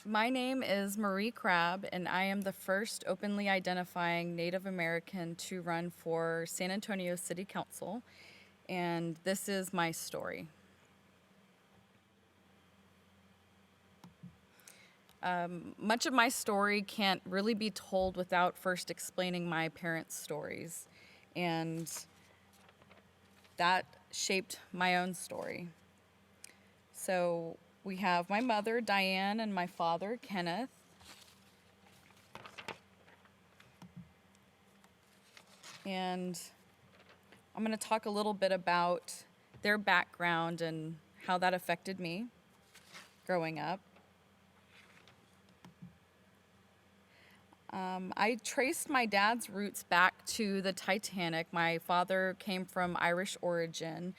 My name is Marie Crabb, and I am the first openly identifying Native American to run for San Antonio City Council, and this is my story. Much of my story can't really be told without first explaining my parents' stories, and that shaped my own story. So we have my mother, Diane, and my father, Kenneth. And I'm going to talk a little bit about their background and how that affected me growing up. I traced my dad's roots back to the Titanic. My father came from Irish origin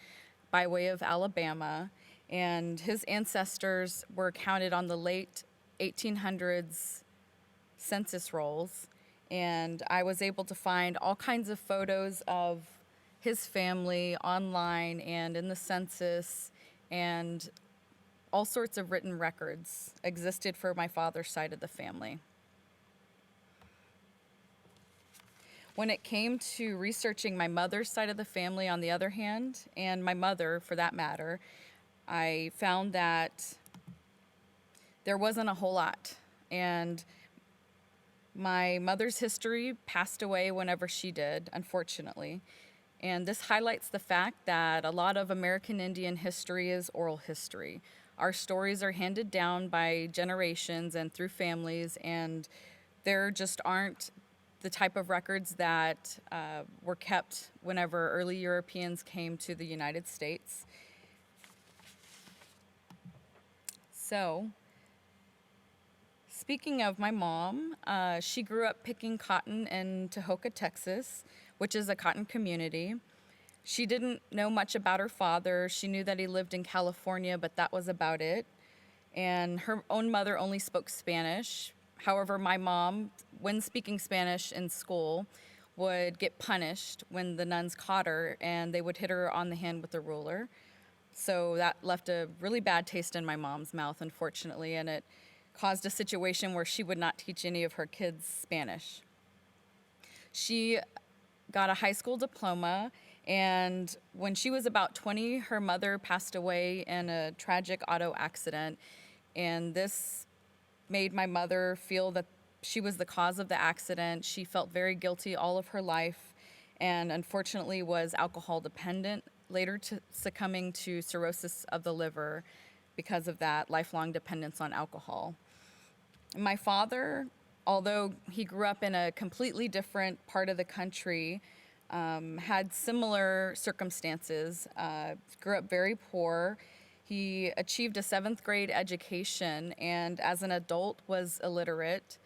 by way of Alabama, and his ancestors were counted on the late 1800s census rolls. And I was able to find all kinds of photos of his family online and in the census, and all sorts of written records existed for my father's side of the family. When it came to researching my mother's side of the family, on the other hand, and my mother for that matter, I found that there wasn't a whole lot. And my mother's history passed away whenever she did, unfortunately. And this highlights the fact that a lot of American Indian history is oral history. Our stories are handed down by generations and through families, and there just aren't the type of records that were kept whenever early Europeans came to the United States. So, speaking of my mom, she grew up picking cotton in Tahoka, Texas, which is a cotton community. She didn't know much about her father. She knew that he lived in California, but that was about it. And her own mother only spoke Spanish. However, my mom, when speaking Spanish in school, would get punished when the nuns caught her, and they would hit her on the hand with a ruler. So that left a really bad taste in my mom's mouth, unfortunately, and it caused a situation where she would not teach any of her kids Spanish. She got a high school diploma, and when she was about 20, her mother passed away in a tragic auto accident, and this made my mother feel that she was the cause of the accident. She felt very guilty all of her life, and unfortunately was alcohol dependent, later succumbing to cirrhosis of the liver because of that lifelong dependence on alcohol. My father, although he grew up in a completely different part of the country, had similar circumstances, grew up very poor. He achieved a 7th grade education, and as an adult was illiterate.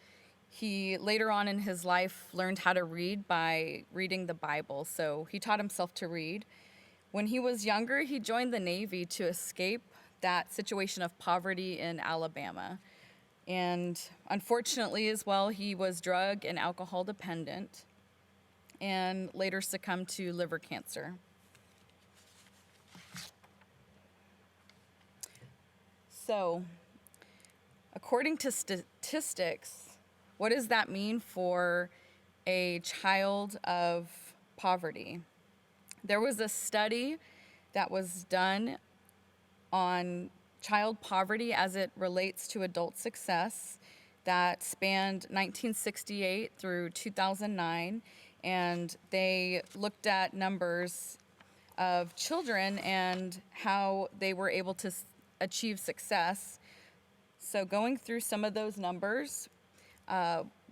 He later on in his life learned how to read by reading the Bible, so he taught himself to read. When he was younger, he joined the Navy to escape that situation of poverty in Alabama. And unfortunately as well, he was drug and alcohol dependent and later succumbed to liver cancer. So, according to statistics, what does that mean for a child of poverty? There was a study that was done on child poverty as it relates to adult success that spanned 1968 through 2009, and they looked at numbers of children and how they were able to achieve success. So going through some of those numbers,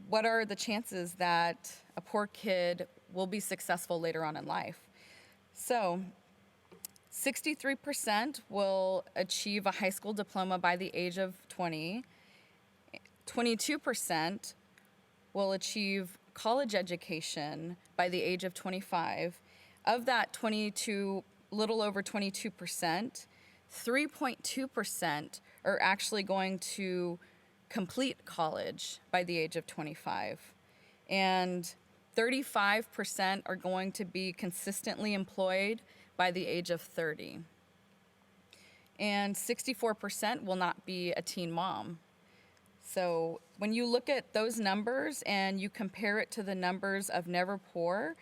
what are the chances that a poor kid will be successful later on in life? So 63% will achieve a high school diploma by the age of 20. 22% will achieve college education by the age of 25. Of that 22, little over 22%, 3.2% are actually going to complete college by the age of 25. And 35% are going to be consistently employed by the age of 30. And 64% will not be a teen mom. So when you look at those numbers and you compare it to the numbers of Never Poor,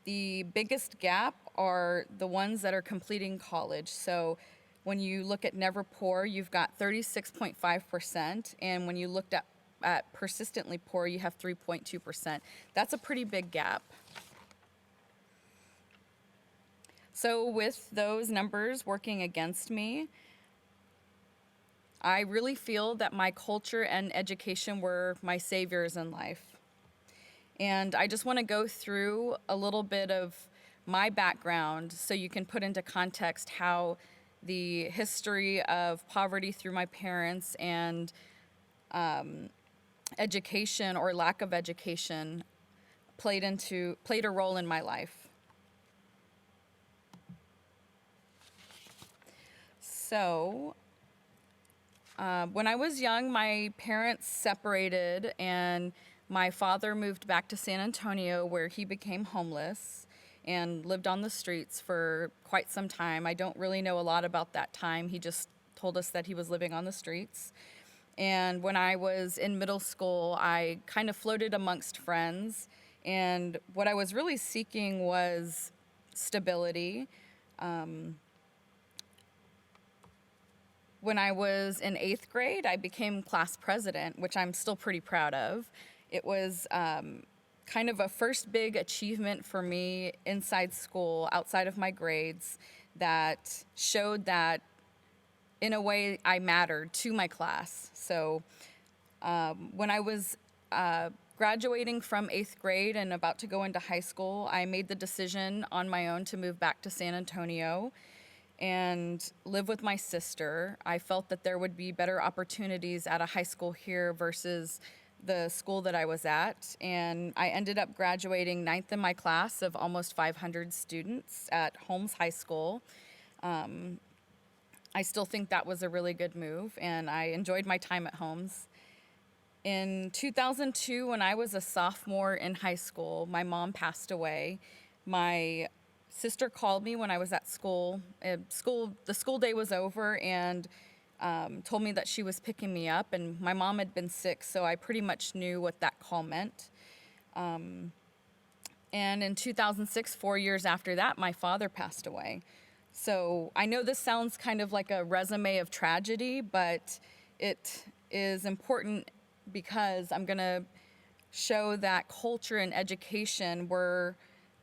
the biggest gap are the ones that are completing college. So when you look at Never Poor, you've got 36.5%, and when you looked at persistently poor, you have 3.2%. That's a pretty big gap. So with those numbers working against me, I really feel that my culture and education were my saviors in life. And I just want to go through a little bit of my background so you can put into context how the history of poverty through my parents and education or lack of education played a role in my life. So, when I was young, my parents separated, and my father moved back to San Antonio, where he became homeless and lived on the streets for quite some time. I don't really know a lot about that time. He just told us that he was living on the streets. And when I was in middle school, I kind of floated amongst friends, and what I was really seeking was stability. When I was in 8th grade, I became class president, which I'm still pretty proud of. It was kind of a first big achievement for me inside school, outside of my grades, that showed that, in a way, I mattered to my class. So when I was graduating from 8th grade and about to go into high school, I made the decision on my own to move back to San Antonio and live with my sister. I felt that there would be better opportunities at a high school here versus the school that I was at. And I ended up graduating 9th in my class of almost 500 students at Holmes High School. I still think that was a really good move, and I enjoyed my time at Holmes. In 2002, when I was a sophomore in high school, my mom passed away. My sister called me when I was at school. The school day was over, and told me that she was picking me up, and my mom had been sick, so I pretty much knew what that call meant. And in 2006, 4 years after that, my father passed away. So I know this sounds kind of like a resume of tragedy, but it is important because I'm going to show that culture and education were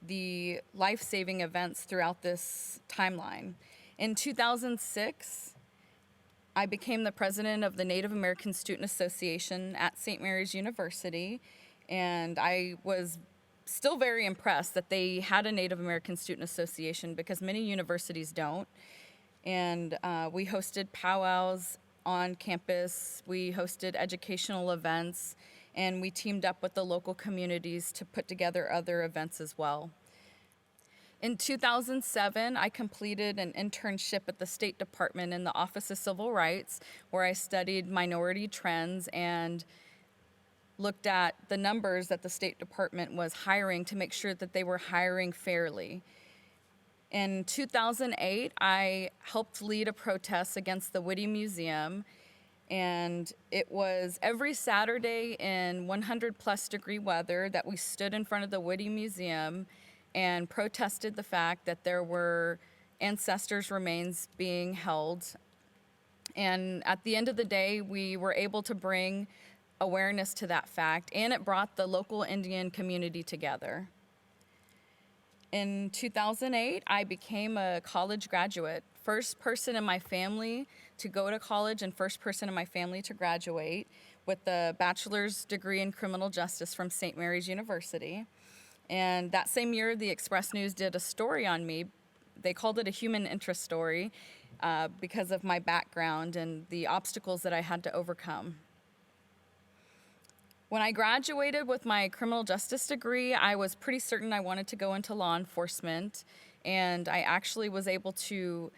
the life-saving events throughout this timeline. In 2006, I became the president of the Native American Student Association at St. Mary's University, and I was still very impressed that they had a Native American Student Association because many universities don't. And we hosted powwows on campus, we hosted educational events, and we teamed up with the local communities to put together other events as well. In 2007, I completed an internship at the State Department in the Office of Civil Rights, where I studied minority trends and looked at the numbers that the State Department was hiring to make sure that they were hiring fairly. In 2008, I helped lead a protest against the Witte Museum, and it was every Saturday in 100-plus degree weather that we stood in front of the Witte Museum and protested the fact that there were ancestors' remains being held. And at the end of the day, we were able to bring awareness to that fact, and it brought the local Indian community together. In 2008, I became a college graduate, first person in my family to go to college and first person in my family to graduate with a bachelor's degree in criminal justice from St. Mary's University. And that same year, the Express News did a story on me. They called it a human interest story because of my background and the obstacles that I had to overcome. When I graduated with my criminal justice degree, I was pretty certain I wanted to go into law enforcement, and I actually was able to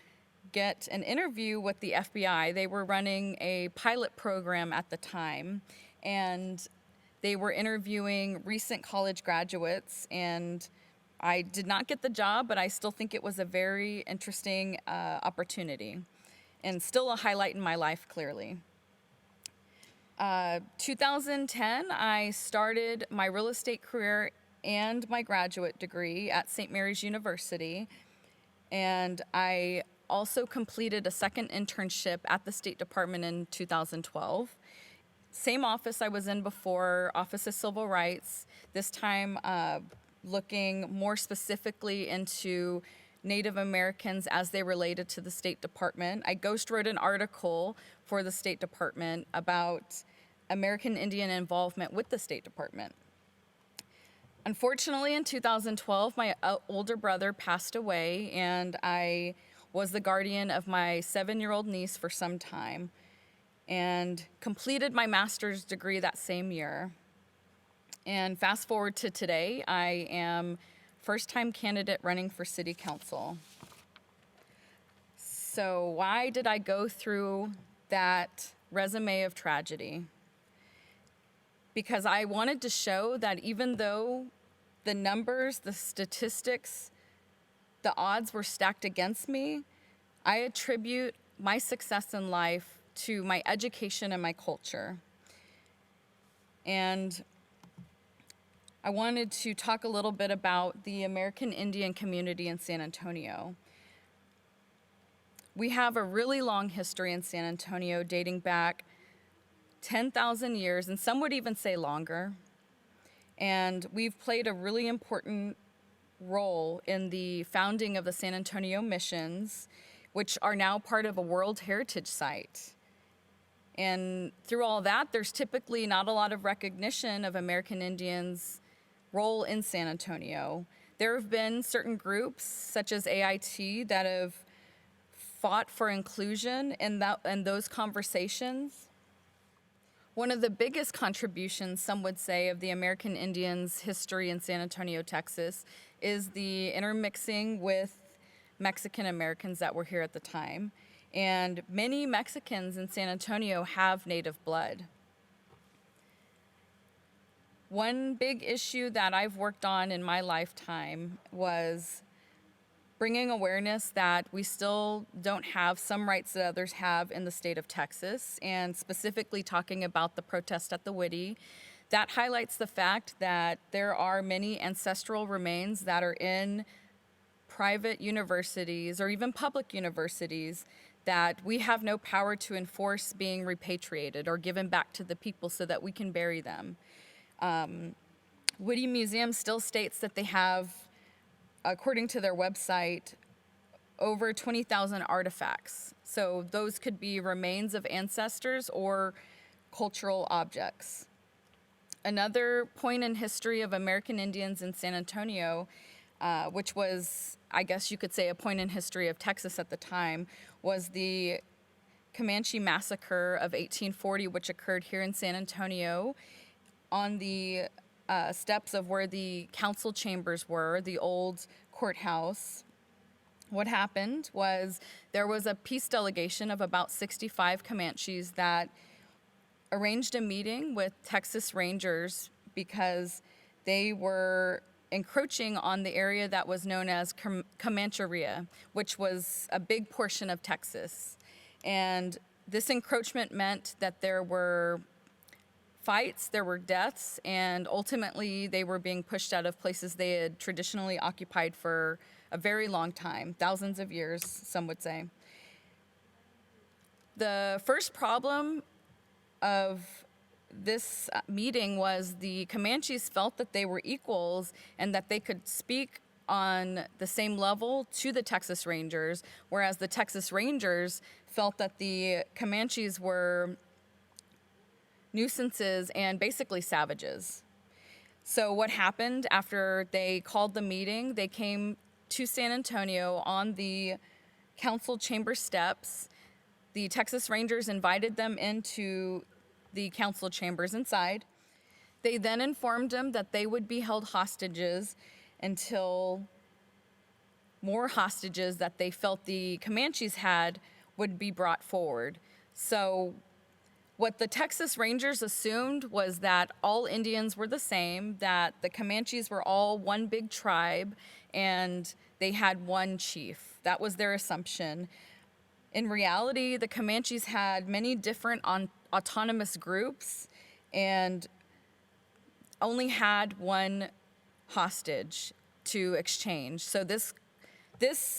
get an interview with the FBI. They were running a pilot program at the time, and they were interviewing recent college graduates, and I did not get the job, but I still think it was a very interesting opportunity. and still a highlight in my life, clearly. 2010, I started my real estate career and my graduate degree at St. Mary's University. And I also completed a second internship at the State Department in 2012. Same office I was in before, Office of Civil Rights, this time looking more specifically into Native Americans as they related to the State Department. I ghost wrote an article for the State Department about American Indian involvement with the State Department. Unfortunately, in 2012, my older brother passed away, and I was the guardian of my 7-year-old niece for some time, and completed my master's degree that same year. And fast forward to today, I am first-time candidate running for city council. So why did I go through that resume of tragedy? Because I wanted to show that even though the numbers, the statistics, the odds were stacked against me, I attribute my success in life to my education and my culture. And I wanted to talk a little bit about the American Indian community in San Antonio. We have a really long history in San Antonio dating back 10,000 years, and some would even say longer. And we've played a really important role in the founding of the San Antonio missions, which are now part of a World Heritage Site. And through all that, there's typically not a lot of recognition of American Indians' role in San Antonio. There have been certain groups, such as AIT, that have fought for inclusion in those conversations. One of the biggest contributions, some would say, of the American Indians' history in San Antonio, Texas, is the intermixing with Mexican Americans that were here at the time. And many Mexicans in San Antonio have native blood. One big issue that I've worked on in my lifetime was bringing awareness that we still don't have some rights that others have in the state of Texas, and specifically talking about the protest at the Witte. That highlights the fact that there are many ancestral remains that are in private universities or even public universities that we have no power to enforce being repatriated or given back to the people so that we can bury them. Witte Museum still states that they have, according to their website, over 20,000 artifacts. So those could be remains of ancestors or cultural objects. Another point in history of American Indians in San Antonio, which was, I guess you could say, a point in history of Texas at the time, was the Comanche Massacre of 1840, which occurred here in San Antonio on the steps of where the council chambers were, the old courthouse. What happened was there was a peace delegation of about 65 Comanches that arranged a meeting with Texas Rangers because they were encroaching on the area that was known as Comancheria, which was a big portion of Texas. And this encroachment meant that there were fights, there were deaths, and ultimately they were being pushed out of places they had traditionally occupied for a very long time, thousands of years, some would say. The first problem of this meeting was the Comanches felt that they were equals and that they could speak on the same level to the Texas Rangers, whereas the Texas Rangers felt that the Comanches were nuisances and basically savages. So what happened after they called the meeting, they came to San Antonio on the council chamber steps. The Texas Rangers invited them into the council chambers inside. They then informed them that they would be held hostages until more hostages that they felt the Comanches had would be brought forward. So what the Texas Rangers assumed was that all Indians were the same, that the Comanches were all one big tribe, and they had one chief. That was their assumption. In reality, the Comanches had many different autonomous groups and only had one hostage to exchange. So this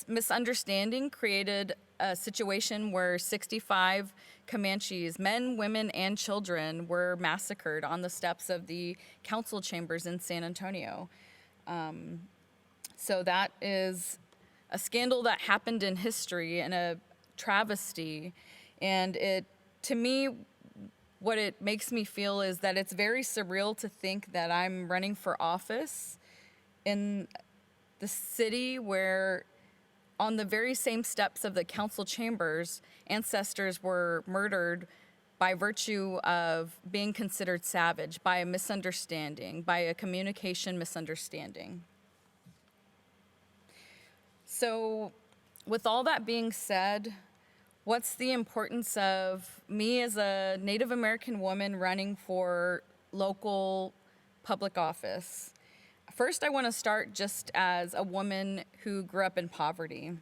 misunderstanding created a situation where 65 Comanches, men, women, and children, were massacred on the steps of the council chambers in San Antonio. So that is a scandal that happened in history and a travesty. And to me, what it makes me feel is that it's very surreal to think that I'm running for office in the city where, on the very same steps of the council chambers, ancestors were murdered by virtue of being considered savage, by a misunderstanding, by a communication misunderstanding. So, with all that being said, what's the importance of me as a Native American woman running for local public office? First, I want to start just as a woman who grew up in poverty.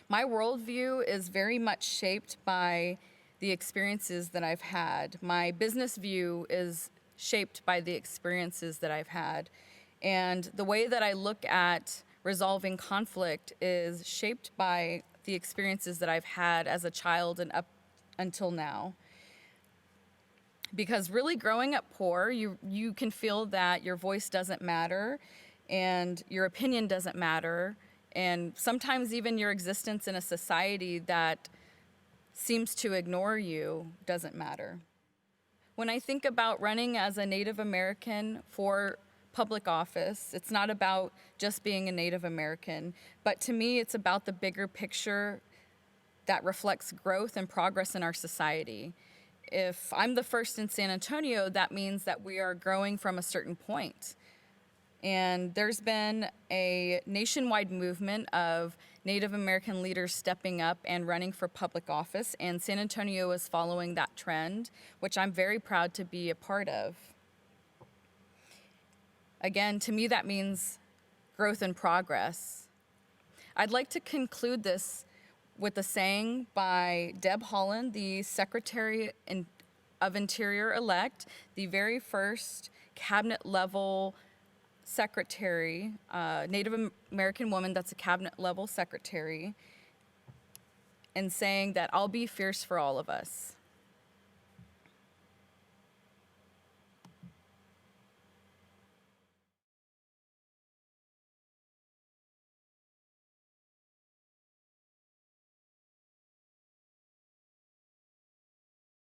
My worldview is very much shaped by the experiences that I've had. My business view is shaped by the experiences that I've had. And the way that I look at resolving conflict is shaped by the experiences that I've had as a child and up until now. Because really growing up poor, you can feel that your voice doesn't matter and your opinion doesn't matter, and sometimes even your existence in a society that seems to ignore you doesn't matter. When I think about running as a Native American for public office, it's not about just being a Native American, but to me it's about the bigger picture that reflects growth and progress in our society. If I'm the first in San Antonio, that means that we are growing from a certain point. And there's been a nationwide movement of Native American leaders stepping up and running for public office, and San Antonio is following that trend, which I'm very proud to be a part of. Again, to me, that means growth and progress. I'd like to conclude this with a saying by Deb Haaland, the Secretary of Interior-elect, the very first cabinet-level secretary, Native American woman that's a cabinet-level secretary, and saying that I'll be fierce for all of us.